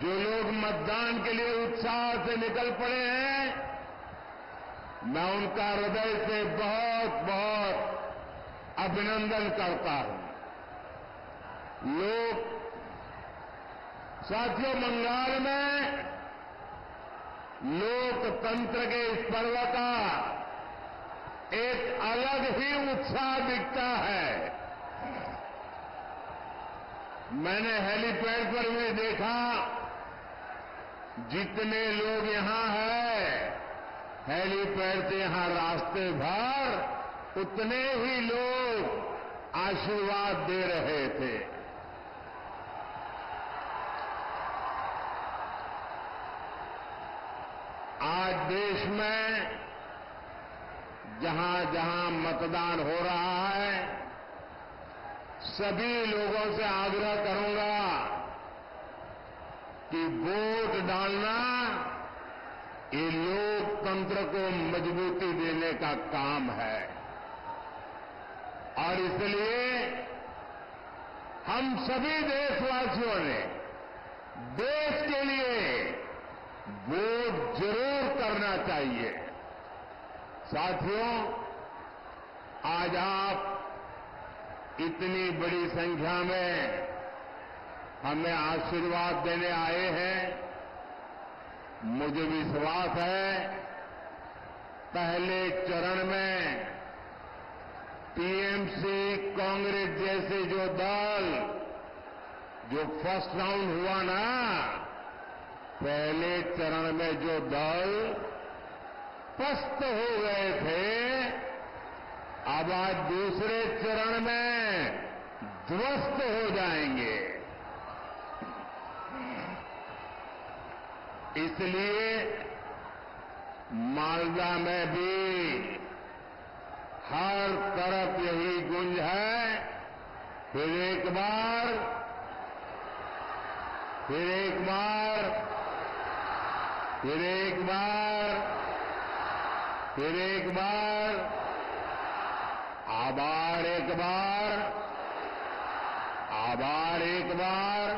जो लोग मतदान के लिए उत्साह से निकल पड़े हैं, मैं उनका हृदय से बहुत बहुत अभिनंदन करता हूं। साथियों, बंगाल में लोकतंत्र के इस पर्व का एक अलग ही उत्साह दिखता है। मैंने हेलीपैड पर भी देखा, जितने लोग यहां हैं, हेलीपैड से यहां रास्ते भर उतने ही लोग आशीर्वाद दे रहे थे। आज देश में जहां जहां मतदान हो रहा है, सभी लोगों से आग्रह करूंगा कि वोट डालना ये लोकतंत्र को मजबूती देने का काम है। और इसलिए हम सभी देशवासियों ने देश के लिए वोट जरूर करना चाहिए। साथियों, आज आप इतनी बड़ी संख्या में हमें आशीर्वाद देने आए हैं। मुझे विश्वास है, पहले चरण में टीएमसी, कांग्रेस जैसे जो दल, जो फर्स्ट राउंड हुआ ना, पहले चरण में जो दल पस्त हो गए थे, अब आज दूसरे चरण में ध्वस्त हो जाएंगे। इसलिए मालदा में भी हर तरफ यही गूंज है, फिर एक बार, फिर एक बार, फिर एक बार, फिर एक बार, आभार एक बार, आभार एक बार,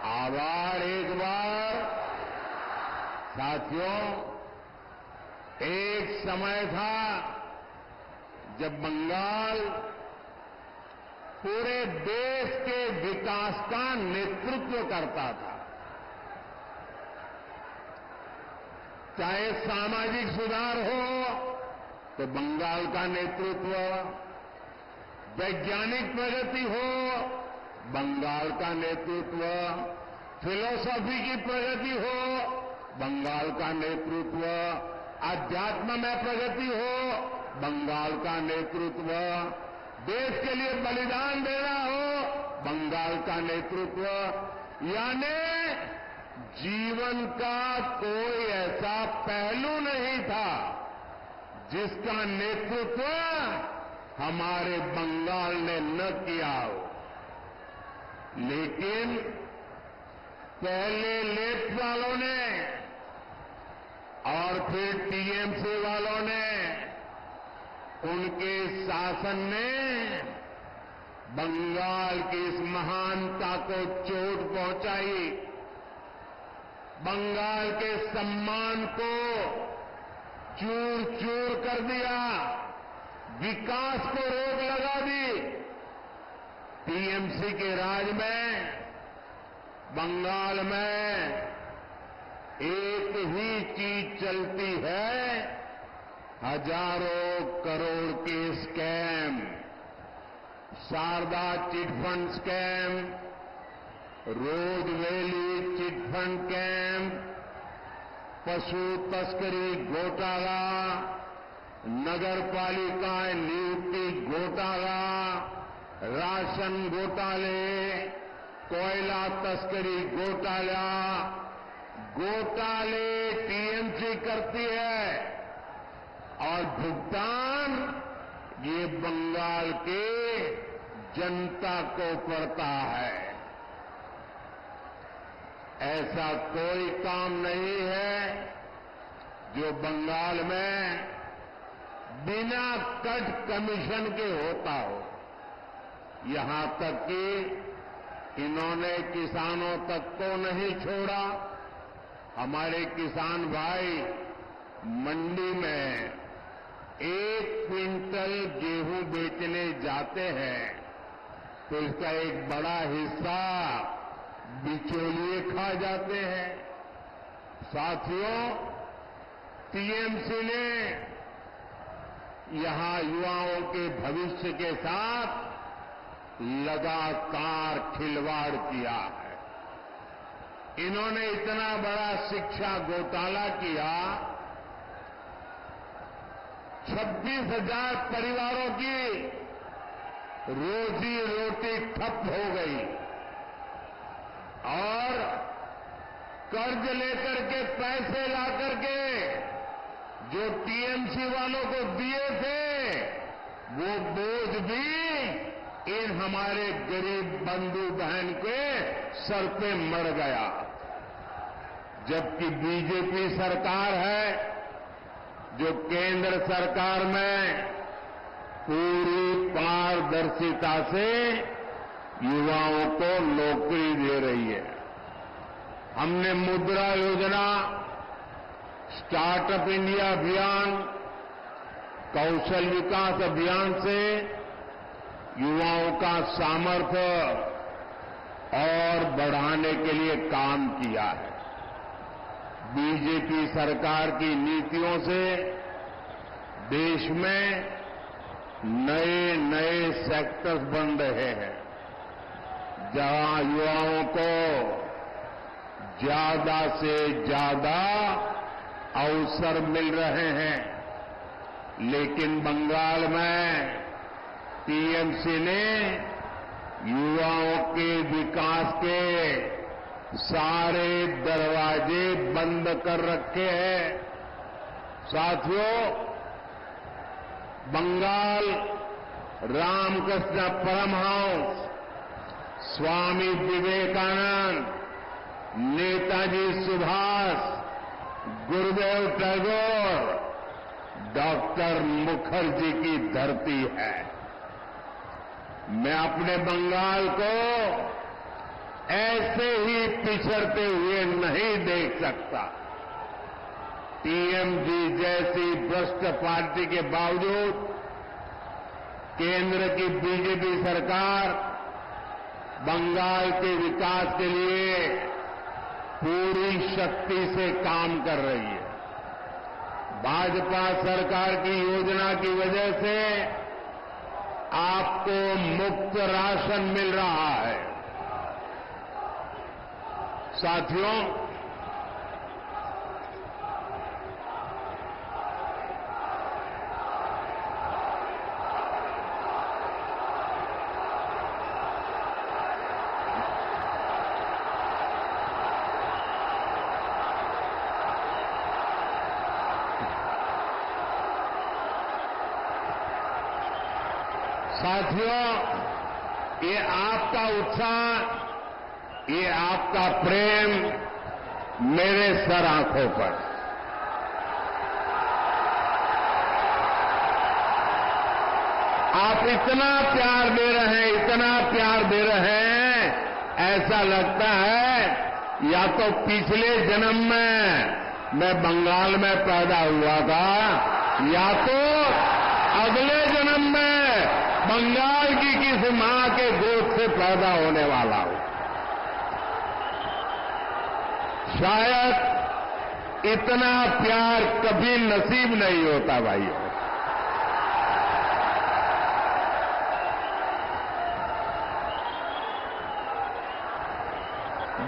आभार एक बार। साथियों, एक समय था जब बंगाल पूरे देश के विकास का नेतृत्व करता था। चाहे सामाजिक सुधार हो तो बंगाल का नेतृत्व, वैज्ञानिक प्रगति हो बंगाल का नेतृत्व, फिलॉसफी की प्रगति हो बंगाल का नेतृत्व, अध्यात्म में प्रगति हो बंगाल का नेतृत्व, देश के लिए बलिदान देना हो बंगाल का नेतृत्व। यानी जीवन का कोई ऐसा पहलू नहीं था जिसका नेतृत्व हमारे बंगाल ने न किया हो। लेकिन पहले लेफ्ट वालों ने और फिर टीएमसी वालों ने, उनके शासन ने बंगाल की इस महानता को चोट पहुंचाई, बंगाल के सम्मान को चूर चूर कर दिया, विकास को रोक लगा दी। टीएमसी के राज में बंगाल में एक ही चीज चलती है, हजारों करोड़ के स्कैम, शारदा चिटफंड स्कैम, रोज वैली चिटफंड स्कैम, पशु तस्करी घोटाला, नगर पालिका नियुक्ति घोटाला, राशन घोटाले, कोयला तस्करी घोटाला, घोटाले टीएमसी करती है और भुगतान ये बंगाल के जनता को पड़ता है। ऐसा कोई काम नहीं है जो बंगाल में बिना कट कमीशन के होता हो। यहां तक कि इन्होंने किसानों तक को नहीं छोड़ा। हमारे किसान भाई मंडी में 1 क्विंटल गेहूं बेचने जाते हैं तो इसका एक बड़ा हिस्सा बिचौलिए खा जाते हैं। साथियों, टीएमसी ने यहां युवाओं के भविष्य के साथ लगातार खिलवाड़ किया है। इन्होंने इतना बड़ा शिक्षा घोटाला किया, 26,000 परिवारों की रोजी रोटी ठप हो गई और कर्ज लेकर के पैसे लाकर के जो टीएमसी वालों को दिए थे वो बोझ भी इन हमारे गरीब बंधु बहन के सर पे मर गया। जबकि बीजेपी सरकार है जो केंद्र सरकार में पूरी पारदर्शिता से युवाओं को नौकरी दे रही है। हमने मुद्रा योजना, स्टार्टअप इंडिया अभियान, कौशल विकास अभियान से युवाओं का सामर्थ्य और बढ़ाने के लिए काम किया है। बीजेपी सरकार की नीतियों से देश में नए नए सेक्टर्स बन रहे हैं जहां युवाओं को ज्यादा से ज्यादा अवसर मिल रहे हैं। लेकिन बंगाल में टीएमसी ने युवाओं के विकास के सारे दरवाजे बंद कर रखे हैं। साथियों, बंगाल रामकृष्ण परमहंस, स्वामी विवेकानंद, नेताजी सुभाष, गुरुदेव टैगोर, डॉक्टर मुखर्जी की धरती है। मैं अपने बंगाल को ऐसे ही पिछड़ते हुए नहीं देख सकता। टीएमसी जैसी भ्रष्ट पार्टी के बावजूद केंद्र की बीजेपी सरकार बंगाल के विकास के लिए पूरी शक्ति से काम कर रही है। भाजपा सरकार की योजना की वजह से आपको मुफ्त राशन मिल रहा है। साथियों, साथियों, ये आपका उत्साह, ये आपका प्रेम मेरे सर आंखों पर। आप इतना प्यार दे रहे हैं, इतना प्यार दे रहे हैं, ऐसा लगता है या तो पिछले जन्म में मैं बंगाल में पैदा हुआ था या तो अगले जन्म में बंगाल की किसी मां के गोद से पैदा होने वाला हूं। शायद इतना प्यार कभी नसीब नहीं होता भाइयों।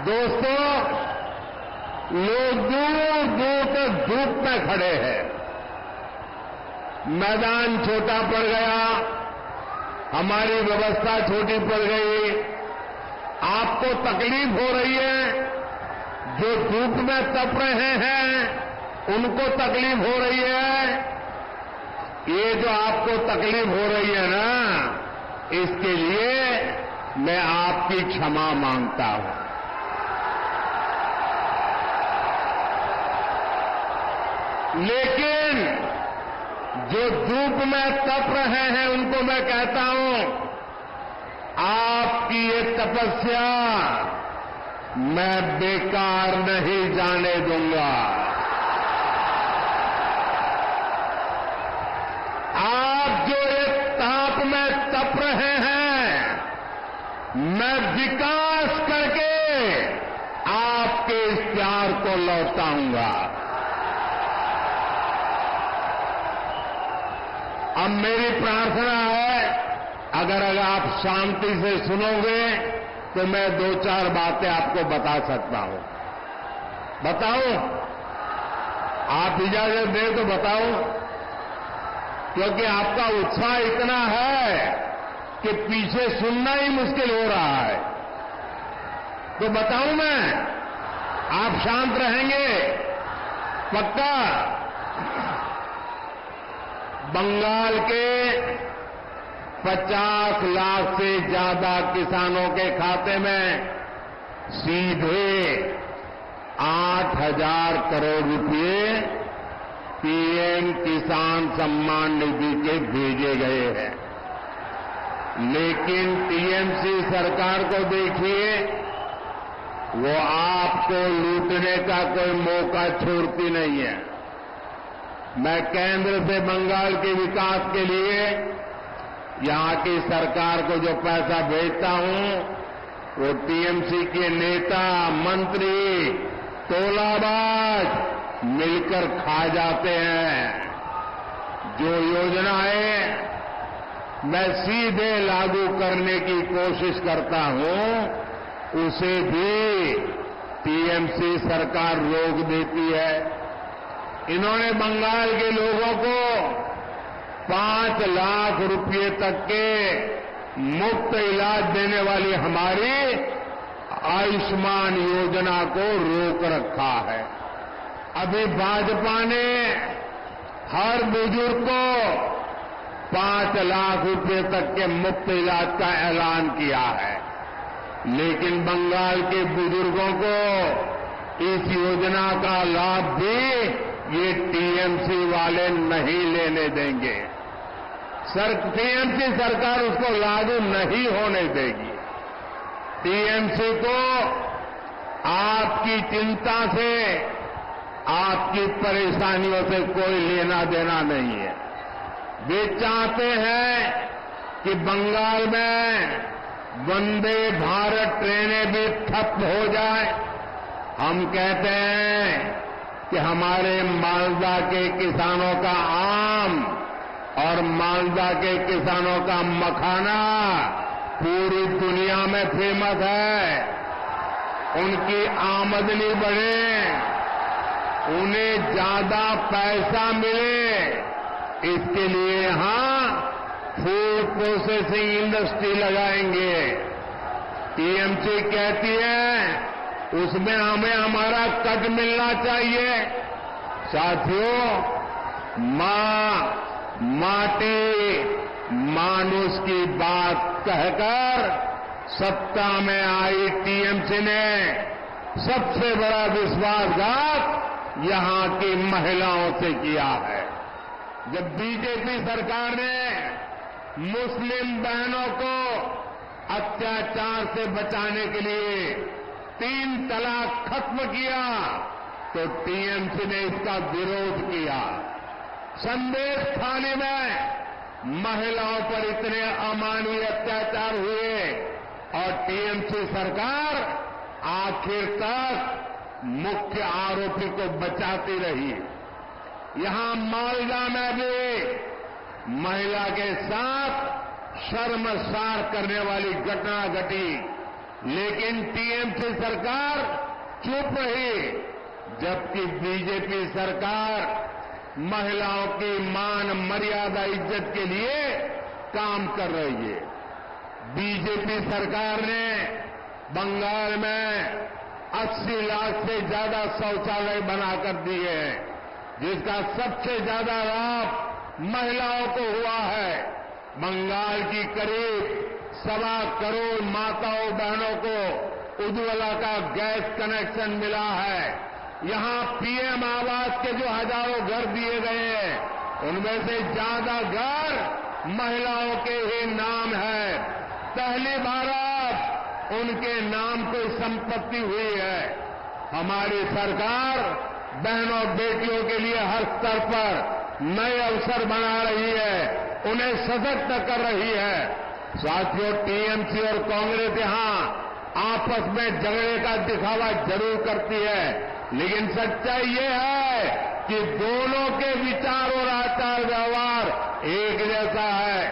दोस्तों, लोग दूर दूर तक धूप में खड़े हैं। मैदान छोटा पड़ गया, हमारी व्यवस्था छोटी पड़ गई। आपको तकलीफ हो रही है, जो धूप में तप रहे हैं उनको तकलीफ हो रही है। ये जो आपको तकलीफ हो रही है ना, इसके लिए मैं आपकी क्षमा मांगता हूं। लेकिन जो धूप में तप रहे हैं उनको मैं कहता हूं, आप आपकी ये तपस्या मैं बेकार नहीं जाने दूंगा। आप जो एक ताप में तप रहे हैं, मैं विकास करके आपके इस प्यार को लौटाऊंगा। अब मेरी प्रार्थना है, अगर आप शांति से सुनोगे तो मैं 2-4 बातें आपको बता सकता हूं। बताऊं? आप इजाजत दें तो बताऊं? क्योंकि आपका उत्साह इतना है कि पीछे सुनना ही मुश्किल हो रहा है। तो बताऊं मैं? आप शांत रहेंगे? पक्का? बंगाल के 50 लाख से ज्यादा किसानों के खाते में सीधे 8,000 करोड़ रुपए पीएम किसान सम्मान निधि के भेजे गए हैं। लेकिन टीएमसी सरकार को देखिए, वो आपको लूटने का कोई मौका छोड़ती नहीं है। मैं केंद्र से बंगाल के विकास के लिए यहां की सरकार को जो पैसा भेजता हूं, वो टीएमसी के नेता, मंत्री, तोलाबाज मिलकर खा जाते हैं। जो योजनाएं मैं सीधे लागू करने की कोशिश करता हूं, उसे भी टीएमसी सरकार रोक देती है। इन्होंने बंगाल के लोगों को 5 लाख रुपए तक के मुफ्त इलाज देने वाली हमारी आयुष्मान योजना को रोक रखा है। अभी भाजपा ने हर बुजुर्ग को 5 लाख रुपए तक के मुफ्त इलाज का ऐलान किया है, लेकिन बंगाल के बुजुर्गों को इस योजना का लाभ भी ये टीएमसी वाले नहीं लेने देंगे। टीएमसी सरकार उसको लागू नहीं होने देगी। टीएमसी को आपकी चिंता से, आपकी परेशानियों से कोई लेना देना नहीं है। वे चाहते हैं कि बंगाल में वंदे भारत ट्रेनें भी ठप हो जाए। हम कहते हैं कि हमारे मालदा के किसानों का आम और मालदा के किसानों का मखाना पूरी दुनिया में फेमस है। उनकी आमदनी बढ़े, उन्हें ज्यादा पैसा मिले, इसके लिए यहां फूड प्रोसेसिंग इंडस्ट्री लगाएंगे। टीएमसी कहती है उसमें हमें हमारा कट मिलना चाहिए। साथियों, मां, माटी, मानुष की बात कहकर सत्ता में आई टीएमसी ने सबसे बड़ा विश्वासघात यहां की महिलाओं से किया है। जब बीजेपी सरकार ने मुस्लिम बहनों को अत्याचार से बचाने के लिए 3 तलाक खत्म किया, तो टीएमसी ने इसका विरोध किया। संदेश खाने में महिलाओं पर इतने अमानवीय अत्याचार हुए और टीएमसी सरकार आखिर तक मुख्य आरोपी को बचाती रही। यहां मालदा में भी महिला के साथ शर्मसार करने वाली घटना घटी, लेकिन टीएमसी सरकार चुप रही, जबकि बीजेपी सरकार महिलाओं की मान मर्यादा इज्जत के लिए काम कर रही है। बीजेपी सरकार ने बंगाल में 80 लाख से ज्यादा शौचालय बनाकर दिए हैं, जिसका सबसे ज्यादा लाभ महिलाओं को हुआ है। बंगाल की करीब 1.25 करोड़ माताओं बहनों को उज्ज्वला का गैस कनेक्शन मिला है। यहां पीएम आवास के जो हजारों घर दिए गए हैं, उनमें से ज्यादा घर महिलाओं के ही नाम है। पहली बार उनके नाम कोई संपत्ति हुई है। हमारी सरकार बहनों और बेटियों के लिए हर स्तर पर नए अवसर बना रही है, उन्हें सशक्त कर रही है। साथियों, टीएमसी और कांग्रेस यहां आपस में झगड़े का दिखावा जरूर करती है, लेकिन सच्चाई ये है कि दोनों के विचार और आचार व्यवहार एक जैसा है।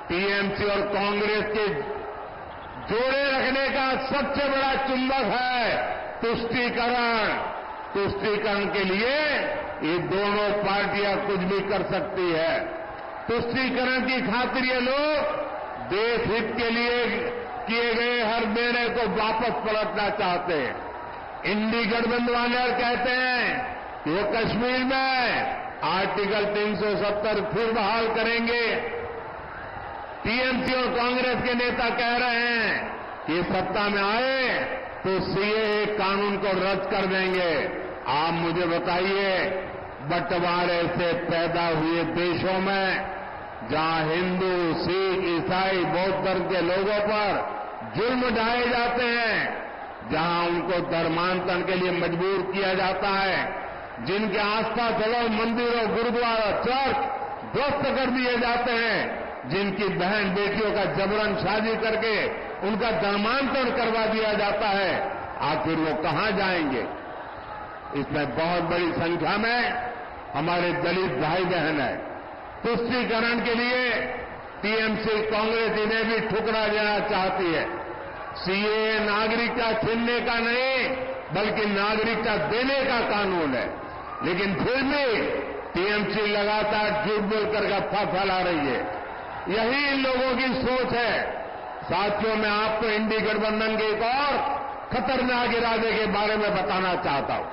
टीएमसी और कांग्रेस के जोड़े रखने का सबसे बड़ा चुंबक है तुष्टीकरण। तुष्टीकरण के लिए ये दोनों पार्टियां कुछ भी कर सकती है। तुष्टीकरण की खातिर ये लोग देश हित के लिए किए गए हर निर्णय को वापस पलटना चाहते हैं। इंडी गठबंधन वाले कहते हैं कि वो कश्मीर में आर्टिकल 370 फिर बहाल करेंगे। टीएमसी और कांग्रेस के नेता कह रहे हैं कि सत्ता में आए तो सीएए कानून को रद्द कर देंगे। आप मुझे बताइए, बंटवारे से पैदा हुए देशों में जहां हिंदू, सिख, ईसाई, बौद्ध धर्म के लोगों पर जुल्म ढाए जाते हैं, जहां उनको धर्मांतरण के लिए मजबूर किया जाता है, जिनके आस्था स्थलों, मंदिरों, गुरुद्वारा, चर्च ध्वस्त कर दिए जाते हैं, जिनकी बहन बेटियों का जबरन शादी करके उनका धर्मांतरण करवा दिया जाता है, आखिर वो कहां जाएंगे? इसमें बहुत बड़ी संख्या में हमारे दलित भाई बहन है। तुष्टीकरण के लिए टीएमसी, कांग्रेस इन्हें भी ठुकरा देना चाहती है। सीएए नागरिकता छीनने का नहीं, बल्कि नागरिकता देने का कानून है, लेकिन फिर भी टीएमसी लगातार झूठ बोलकर गप्पा फैला रही है। यही इन लोगों की सोच है। साथियों, मैं आपको इंडी गठबंधन के एक और खतरनाक इरादे के बारे में बताना चाहता हूं।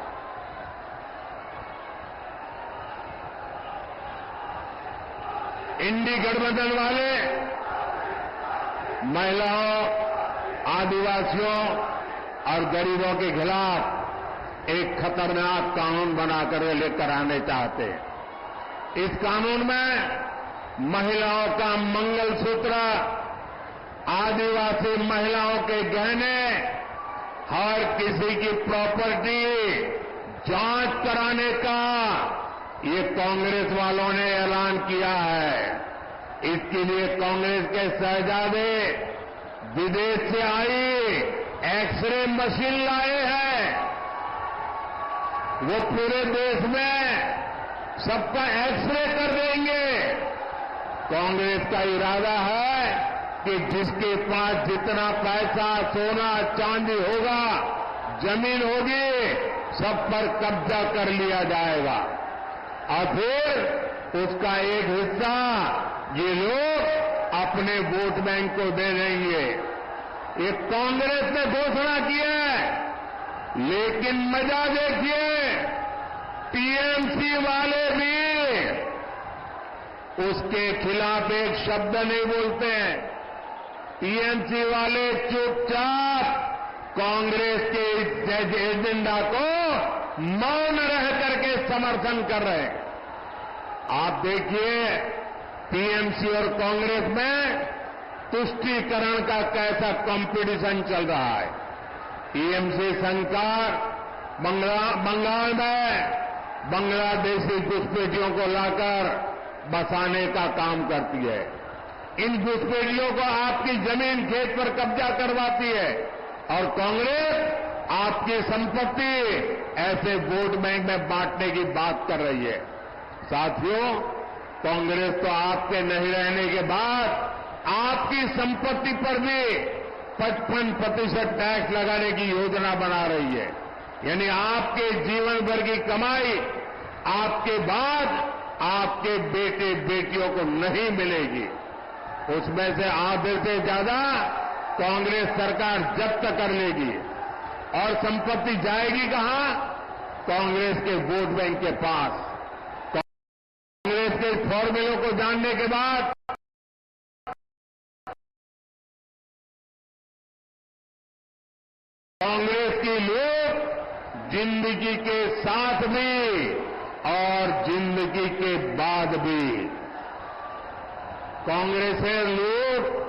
इंडी गठबंधन वाले महिलाओं, आदिवासियों और गरीबों के खिलाफ एक खतरनाक कानून बनाकर लेकर आने चाहते हैं। इस कानून में महिलाओं का मंगलसूत्र, आदिवासी महिलाओं के गहने, हर किसी की प्रॉपर्टी जांच कराने का ये कांग्रेस वालों ने ऐलान किया है। इसके लिए कांग्रेस के शहजादे विदेश से आई एक्सरे मशीन लाए हैं। वो पूरे देश में सबका एक्सरे कर देंगे। कांग्रेस का इरादा है कि जिसके पास जितना पैसा, सोना, चांदी होगा, जमीन होगी, सब पर कब्जा कर लिया जाएगा और फिर उसका एक हिस्सा ये लोग अपने वोट बैंक को दे देंगे। ये कांग्रेस ने घोषणा की है, लेकिन मजा देखिए, टीएमसी वाले भी उसके खिलाफ एक शब्द नहीं बोलते हैं। टीएमसी वाले चुपचाप कांग्रेस के इस एजेंडा को मौन रह करके समर्थन कर रहे हैं। आप देखिए, टीएमसी और कांग्रेस में तुष्टीकरण का कैसा कंपटीशन चल रहा है। टीएमसी सरकार बंगाल में बांग्लादेशी घुसपैठियों को लाकर बसाने का काम करती है। इन घुसपैठियों को आपकी जमीन, खेत पर कब्जा करवाती है और कांग्रेस आपकी संपत्ति ऐसे वोट बैंक में बांटने की बात कर रही है। साथियों, कांग्रेस तो आपके नहीं रहने के बाद आपकी संपत्ति पर भी 55% टैक्स लगाने की योजना बना रही है। यानी आपके जीवन भर की कमाई आपके बाद आपके बेटे बेटियों को नहीं मिलेगी। उसमें से आधे से ज्यादा कांग्रेस सरकार जब्त कर लेगी और संपत्ति जाएगी कहां? कांग्रेस के वोट बैंक के पास। कांग्रेस के फॉर्मूलों को जानने के बाद कांग्रेस के लोग जिंदगी के साथ भी और जिंदगी के बाद भी कांग्रेस लोग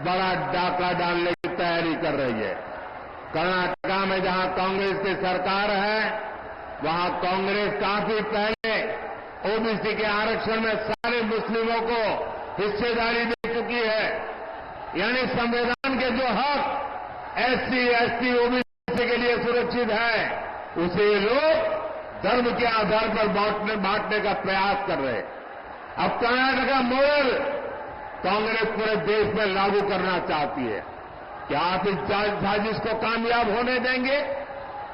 बड़ा डाका डालने की तैयारी कर रही है। कर्नाटका में जहां कांग्रेस की सरकार है, वहां कांग्रेस काफी पहले ओबीसी के आरक्षण में सारे मुस्लिमों को हिस्सेदारी दे चुकी है। यानी संविधान के जो हक एससी, एसटी, ओबीसी के लिए सुरक्षित है, उसे ये लोग धर्म के आधार पर बांटने का प्रयास कर रहे हैं। अब कर्नाटका मॉडल कांग्रेस पूरे देश में लागू करना चाहती है। क्या आप इस साजिश को कामयाब होने देंगे?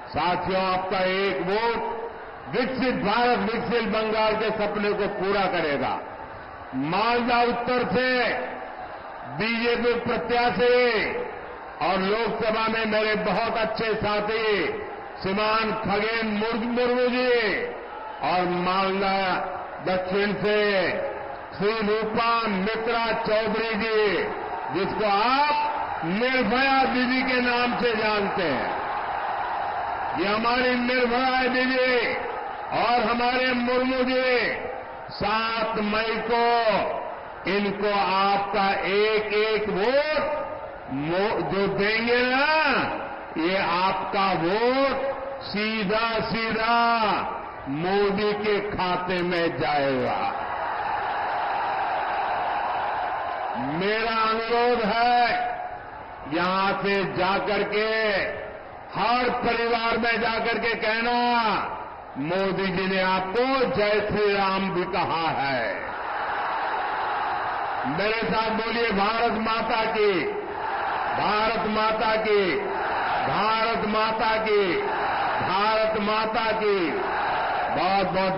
साथियों, आपका एक वोट विकसित भारत, विकसित बंगाल के सपने को पूरा करेगा। मालदा उत्तर से बीजेपी प्रत्याशी और लोकसभा में मेरे बहुत अच्छे साथी श्रीमान खगेन मुर्मू जी और मालदा दक्षिण से श्री रूपा मित्रा चौधरी जी, जिसको आप निर्भया दीदी के नाम से जानते हैं। ये हमारी निर्भया दीदी और हमारे मुर्मू जी 7 मई को इनको आपका एक एक वोट जो देंगे ना, ये आपका वोट सीधा सीधा मोदी के खाते में जाएगा। मेरा अनुरोध है, यहां से जाकर के हर परिवार में जाकर के कहना, मोदी जी ने आपको जय श्री राम भी कहा है। मेरे साथ बोलिए, भारत माता की, भारत माता की, भारत माता की, भारत माता की। बहुत बहुत